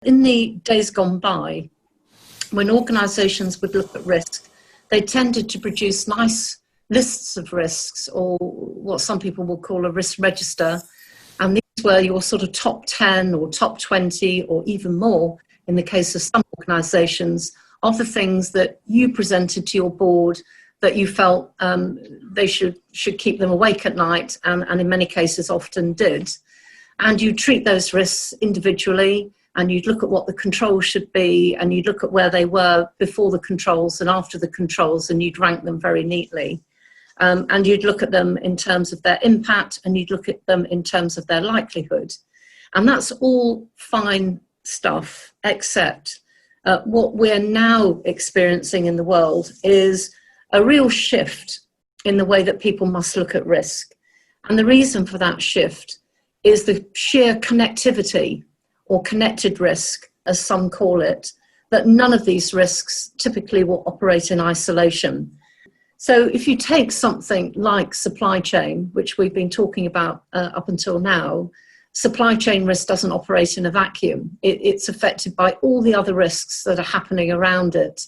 In the days gone by, when organisations would look at risk, they tended to produce nice lists of risks, or what some people will call a risk register. And these were your sort of top 10 or top 20 or even more, in the case of some organisations, of the things that you presented to your board that you felt they should keep them awake at night, and in many cases often did. And you treat those risks individually, and you'd look at what the controls should be, and you'd look at where they were before the controls and after the controls, and you'd rank them very neatly. And you'd look at them in terms of their impact, and you'd look at them in terms of their likelihood. And that's all fine stuff, except what we're now experiencing in the world is a real shift in the way that people must look at risk. And the reason for that shift is the sheer connectivity, or connected risk, as some call it, that none of these risks typically will operate in isolation. So if you take something like supply chain, which we've been talking about up until now, supply chain risk doesn't operate in a vacuum. It's affected by all the other risks that are happening around it.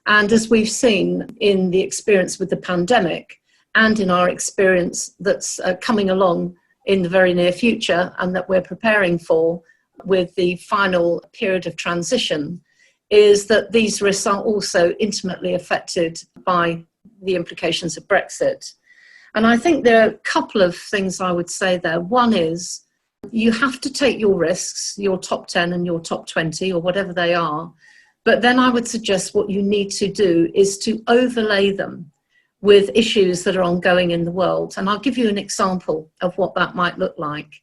And as we've seen in the experience with the pandemic, and in our experience that's coming along in the very near future, and that we're preparing for with the final period of transition, is that these risks are also intimately affected by the implications of Brexit. And I think there are a couple of things I would say there. One is, you have to take your risks, your top 10 and your top 20, or whatever they are, but then I would suggest what you need to do is to overlay them with issues that are ongoing in the world. And I'll give you an example of what that might look like.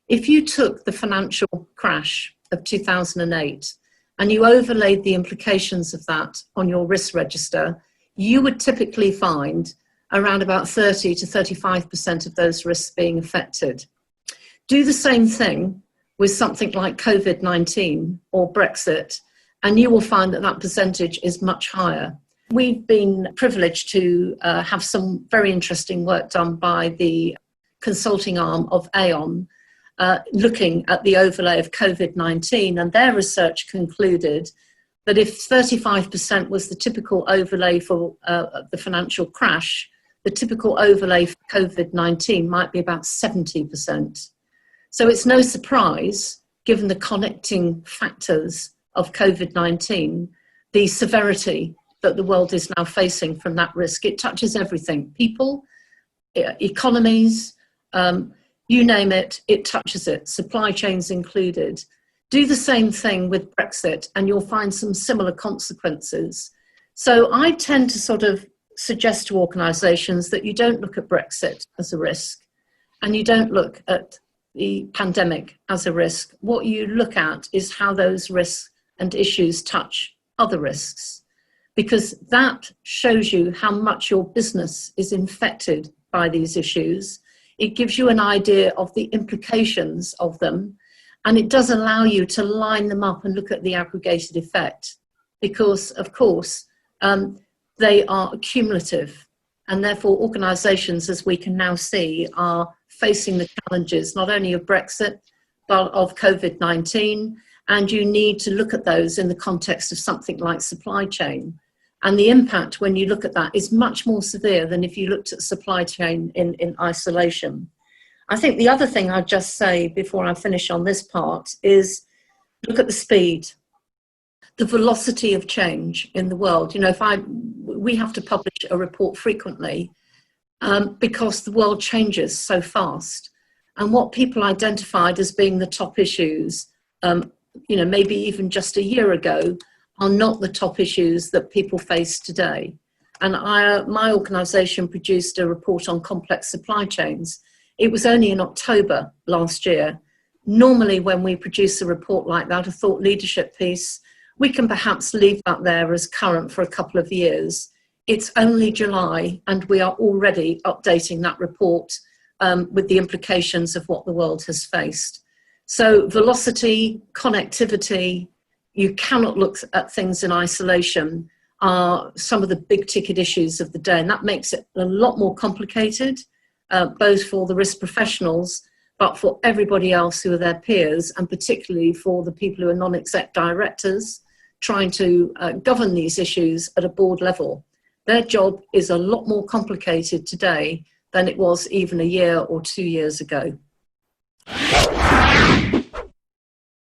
If you took the financial crash of 2008 and you overlaid the implications of that on your risk register, you would typically find around about 30 to 35% of those risks being affected. Do the same thing with something like COVID-19 or Brexit, and you will find that that percentage is much higher. We've been privileged to have some very interesting work done by the consulting arm of Aon, looking at the overlay of COVID-19, and their research concluded that if 35% was the typical overlay for the financial crash, the typical overlay for COVID-19 might be about 70%. So it's no surprise, given the connecting factors of COVID-19, the severity that the world is now facing from that risk. It touches everything: people, economies, you name it, it touches it, supply chains included. Do the same thing with Brexit and you'll find some similar consequences. So I tend to sort of suggest to organisations that you don't look at Brexit as a risk, and you don't look at the pandemic as a risk. What you look at is how those risks and issues touch other risks, because that shows you how much your business is infected by these issues. It gives you an idea of the implications of them, and it does allow you to line them up and look at the aggregated effect, because of course they are cumulative, and therefore organisations, as we can now see, are facing the challenges not only of Brexit but of COVID-19, and you need to look at those in the context of something like supply chain. And the impact, when you look at that, is much more severe than if you looked at supply chain in isolation. I think the other thing I'd just say before I finish on this part is look at the speed, the velocity of change in the world. You know, we have to publish a report frequently because the world changes so fast. And what people identified as being the top issues, you know, maybe even just a year ago, are not the top issues that people face today. And my organisation produced a report on complex supply chains. It was only in October last year. Normally when we produce a report like that, a thought leadership piece, we can perhaps leave that there as current for a couple of years. It's only July and we are already updating that report with the implications of what the world has faced. So velocity, connectivity, you cannot look at things in isolation, are some of the big ticket issues of the day. And that makes it a lot more complicated, both for the risk professionals, but for everybody else who are their peers, and particularly for the people who are non-exec directors trying to govern these issues at a board level. Their job is a lot more complicated today than it was even a year or 2 years ago.